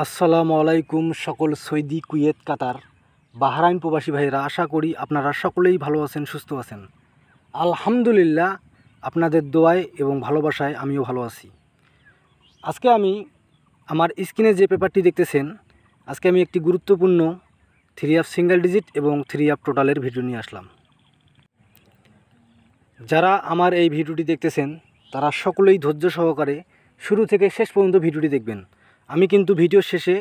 আসসালামু আলাইকুম সকল সৌদি, কুয়েত, কাতার, বাহরাইন প্রবাসী ভাইয়েরা, আশা করি আপনারা সকলেই ভালো আছেন, সুস্থ আছেন। আলহামদুলিল্লাহ, আপনাদের দোয়ায় এবং ভালোবাসায় আমিও ভালো আছি। আজকে আমি আমার স্ক্রিনে যে পেপারটি দেখতেছেন, আজকে আমি একটি গুরুত্বপূর্ণ 3 অফ সিঙ্গেল ডিজিট এবং 3 অফ টোটালের ভিডিও নিয়ে আসলাম। যারা আমার এই ভিডিওটি দেখতেছেন তারা সকলেই ধৈর্য সহকারে শুরু থেকে শেষ পর্যন্ত ভিডিওটি দেখবেন। আমি কিন্তু ভিডিওর শেষে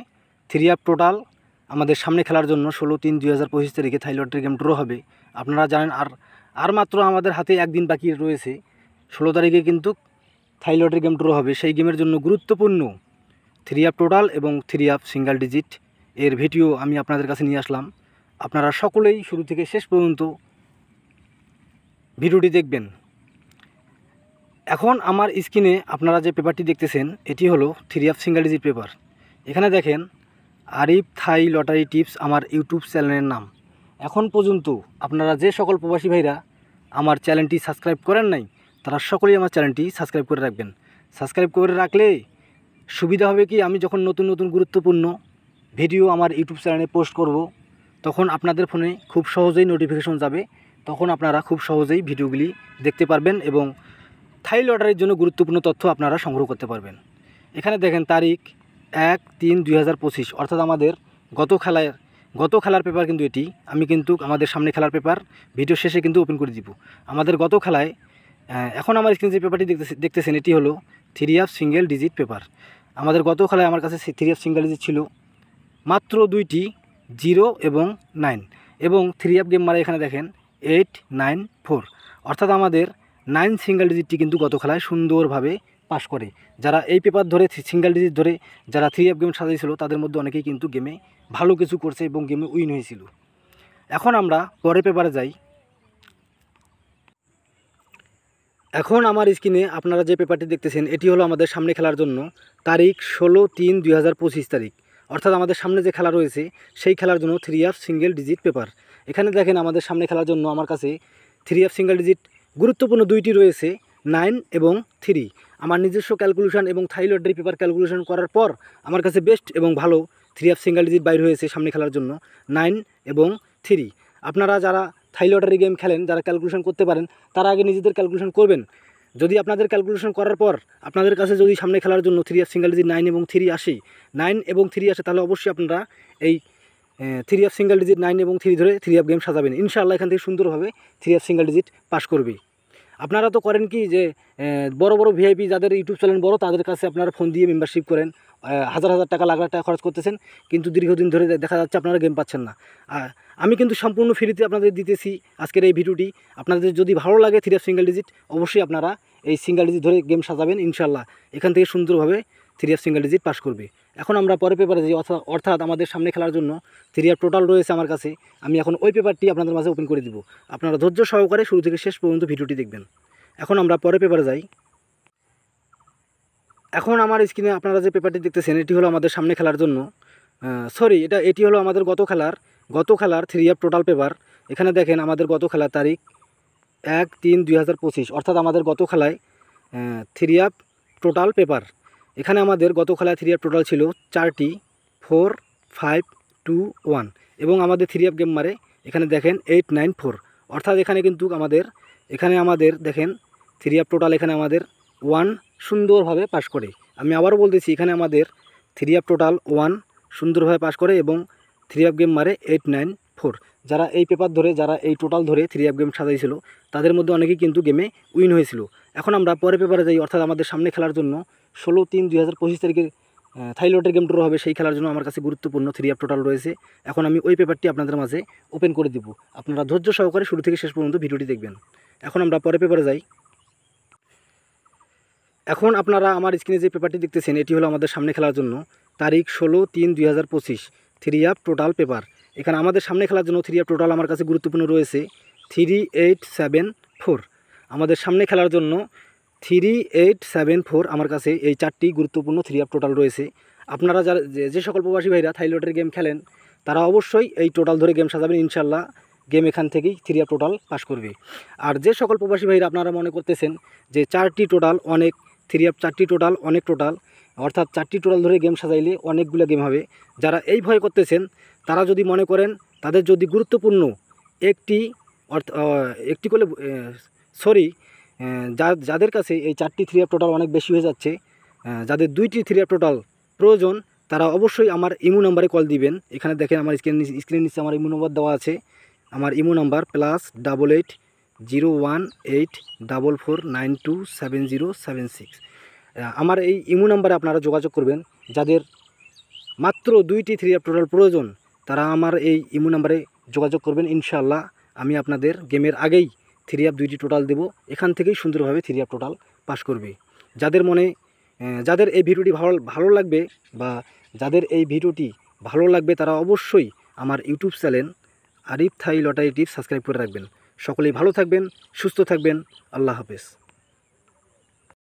3 অফ টোটাল আমাদের সামনে খেলার জন্য 16/3/2025 তারিখে থাই লটারি গেম ড্র হবে। আপনারা জানেন আর মাত্র আমাদের হাতে একদিন বাকি রয়েছে। 16 তারিখে কিন্তু থাই লটারি গেম ড্র হবে। সেই গেমের জন্য গুরুত্বপূর্ণ 3 অফ টোটাল এবং 3 অফ সিঙ্গেল ডিজিট এর ভিডিও আমি আপনাদের কাছে নিয়ে আসলাম। আপনারা সকলেই শুরু থেকে শেষ পর্যন্ত ভিডিওটি দেখবেন। এখন আমার স্ক্রিনে আপনারা যে পেপারটি দেখতেছেন এটি হলো 3 অফ সিঙ্গেল ডিজিট পেপার। এখানে দেখেন আরিফ থাই লটারি টিপস আমার ইউটিউব চ্যানেলের নাম। এখন পর্যন্ত আপনারা যে সকল প্রবাসী ভাইরা আমার চ্যানেলটি সাবস্ক্রাইব করেন নাই তারা সকলেই আমার চ্যানেলটি সাবস্ক্রাইব করে রাখবেন। সাবস্ক্রাইব করে রাখলে সুবিধা হবে কি, আমি যখন নতুন নতুন গুরুত্বপূর্ণ ভিডিও আমার ইউটিউব চ্যানেলে পোস্ট করব তখন আপনাদের ফোনে খুব সহজেই নোটিফিকেশন যাবে, তখন আপনারা খুব সহজেই ভিডিওগুলি দেখতে পারবেন এবং থাই লটারির জন্য গুরুত্বপূর্ণ তথ্য আপনারা সংগ্রহ করতে পারবেন। এখানে দেখেন তারিখ 1/3/2025, অর্থাৎ আমাদের গত খেলার পেপার কিন্তু এটি। আমি কিন্তু আমাদের সামনে খেলার পেপার ভিডিও শেষে কিন্তু ওপেন করে দিব। আমাদের গত খেলায় এখন আমার স্ক্রিনে যে পেপারটি দেখতেছেন এটি হলো 3 অফ সিঙ্গেল ডিজিট পেপার। আমাদের গত খেলায় আমার কাছে 3 অফ সিঙ্গেল ডিজিট ছিল মাত্র দুইটি, 0 এবং 9, এবং 3 অফ গেম মারে এখানে দেখেন 8, 9, 4, অর্থাৎ আমাদের 9 সিঙ্গেল ডিজিটটি কিন্তু গত খেলায় সুন্দরভাবে পাস করে। যারা এই পেপার ধরে সিঙ্গেল ডিজিট ধরে যারা 3 অফ গেম সাজাইছিল তাদের মধ্যে অনেকেই কিন্তু গেমে ভালো কিছু করছে এবং গেমে উইন হয়েছিল। এখন আমরা পরের পেপারে যাই। এখন আমার স্ক্রিনে আপনারা যে পেপারটি দেখতেছেন এটি হলো আমাদের সামনে খেলার জন্য তারিখ 16/3/2025 তারিখ, অর্থাৎ আমাদের সামনে যে খেলা রয়েছে সেই খেলার জন্য 3 অফ সিঙ্গেল ডিজিট পেপার। এখানে দেখেন আমাদের সামনে খেলার জন্য আমার কাছে 3 অফ সিঙ্গেল ডিজিট গুরুত্বপূর্ণ দুইটি রয়েছে, 9 এবং 3। আমার নিজস্ব ক্যালকুলেশন এবং থাই লটারি পেপার ক্যালকুলেশন করার পর আমার কাছে বেস্ট এবং ভালো 3 অফ সিঙ্গেল ডিজিট বাইর হয়েছে সামনে খেলার জন্য 9 এবং 3। আপনারা যারা থাই লটারি গেম খেলেন, যারা ক্যালকুলেশন করতে পারেন, তারা আগে নিজেদের ক্যালকুলেশন করবেন। যদি আপনাদের ক্যালকুলেশন করার পর আপনাদের কাছে যদি সামনে খেলার জন্য 3 অফ সিঙ্গেল ডিজিট 9 এবং 3 আসে, 9 এবং 3 আসে, তাহলে অবশ্যই আপনারা এই 3 অফ সিঙ্গেল ডিজিট 9 এবং 3 ধরে 3 অফ গেম সাজাবেন। ইনশাআল্লাহ এখান থেকে সুন্দরভাবে 3 অফ সিঙ্গেল ডিজিট পাস করবে। আপনারা তো করেন কি যে বড় বড় ভিআইপি যাদের ইউটিউব চ্যানেল বড় তাদের কাছে আপনারা ফোন দিয়ে মেম্বারশিপ করেন, হাজার হাজার টাকা লাখ লাখ টাকা খরচ করতেছেন, কিন্তু দীর্ঘদিন ধরে দেখা যাচ্ছে আপনারা গেম পাচ্ছেন না। আমি কিন্তু সম্পূর্ণ ফ্রিতে আপনাদের দিতেছি আজকের এই ভিডিওটি। আপনাদের যদি ভালো লাগে 3 অফ সিঙ্গেল ডিজিট, অবশ্যই আপনারা এই সিঙ্গেল ডিজিট ধরে গেম সাজাবেন। ইনশাআল্লাহ এখান থেকে সুন্দরভাবে 3 অফ সিঙ্গেল ডিজিট পাস করবে। এখন আমরা পরের পেপারে যাই, অর্থাৎ আমাদের সামনে খেলার জন্য 3 অফ টোটাল রয়েছে আমার কাছে। আমি এখন ওই পেপারটি আপনাদের মাঝে ওপেন করে দিব। আপনারা ধৈর্য সহকারে শুরু থেকে শেষ পর্যন্ত ভিডিওটি দেখবেন। এখন আমরা পরের পেপারে যাই। এখন আমার স্ক্রিনে আপনারা যে পেপারটি দেখতেছেন এটি হলো আমাদের সামনে খেলার জন্য এটি হলো আমাদের গত খেলার 3 অফ টোটাল পেপার। এখানে দেখেন আমাদের গত খেলার তারিখ 1/3/2025, অর্থাৎ আমাদের গত খেলায় 3 অফ টোটাল পেপার। এখানে আমাদের গত খেলায় 3 অফ টোটাল ছিল 4টি, 4, 5, 2, 1, এবং আমাদের 3 অফ গেম মারে এখানে দেখেন 8, 9, 4, অর্থাৎ এখানে কিন্তু আমাদের দেখেন 3 অফ টোটাল এখানে আমাদের 1 সুন্দরভাবে পাস করে। আমি আবারও বলতেছি, এখানে আমাদের 3 অফ টোটাল 1 সুন্দরভাবে পাস করে এবং 3 অফ গেম মারে 8, 9, 4। যারা এই পেপার ধরে, যারা এই টোটাল ধরে 3 অফ গেম সাজাইছিল তাদের মধ্যে অনেকেই কিন্তু গেমে উইন হয়েছিল। এখন আমরা পরের পেপারে যাই, অর্থাৎ আমাদের সামনে খেলার জন্য 16/3/2025 তারিখে থাই লটারি গেম ড্র হবে। সেই খেলার জন্য আমার কাছে গুরুত্বপূর্ণ 3 অফ টোটাল রয়েছে। এখন আমি ওই পেপারটি আপনাদের মাঝে ওপেন করে দিব। আপনারা ধৈর্য সহকারে শুরু থেকে শেষ পর্যন্ত ভিডিওটি দেখবেন। এখন আমরা পরের পেপারে যাই। এখন আপনারা আমার স্ক্রিনে যে পেপারটি দেখতেছেন এটি হলো আমাদের সামনে খেলার জন্য তারিখ 16/3/2025 3 অফ টোটাল পেপার। এখানে আমাদের সামনে খেলার জন্য 3 অফ টোটাল আমার কাছে গুরুত্বপূর্ণ রয়েছে 3, 8, 7, 4। আমাদের সামনে খেলার জন্য 3, 8, 7, 4 আমার কাছে এই 4টি গুরুত্বপূর্ণ 3 অফ টোটাল রয়েছে। আপনারা যে সকল প্রবাসী ভাইরা থাই লটারি গেম খেলেন তারা অবশ্যই এই টোটাল ধরে গেম সাজাবেন। ইনশাআল্লাহ গেম এখান থেকেই 3 অফ টোটাল পাস করবে। আর যে সকল প্রবাসী ভাইরা আপনারা মনে করতেছেন যে 4টি টোটাল অনেক, 3 অফ 4টি টোটাল অনেক টোটাল, অর্থাৎ 4টি টোটাল ধরে গেম সাজাইলে অনেকগুলো গেম হবে। যারা এই ভয় করতেছেন তারা যদি মনে করেন তাদের যদি গুরুত্বপূর্ণ একটি একটি করলে যাদের কাছে এই 4টি 3F টোটাল অনেক বেশি হয়ে যাচ্ছে, যাদের 2টি 3F টোটাল প্রয়োজন, তারা অবশ্যই আমার ইমো নাম্বারে কল দিবেন। এখানে দেখেন আমার স্ক্রিনের নিচে আমার ইমো নাম্বার দেওয়া আছে। আমার ইমো নাম্বার +88 018 44927076। আমার এই ইমো নাম্বারে আপনারা যোগাযোগ করবেন। যাদের মাত্র 2টি 3F টোটাল প্রয়োজন তারা আমার এই ইমো নাম্বারে যোগাযোগ করবেন। ইনশাআল্লাহ আমি আপনাদের গেমের আগেই 3F 2টি টোটাল দেব। এখান থেকেই সুন্দরভাবে 3F টোটাল পাস করবে। যাদের এই ভিডিওটি ভালো লাগবে বা যাদের এই ভিডিওটি ভালো লাগবে তারা অবশ্যই আমার ইউটিউব চ্যানেল আরিফ থাই লটারি টিপস সাবস্ক্রাইব করে রাখবেন। সকলেই ভালো থাকবেন, সুস্থ থাকবেন। আল্লাহ হাফেজ।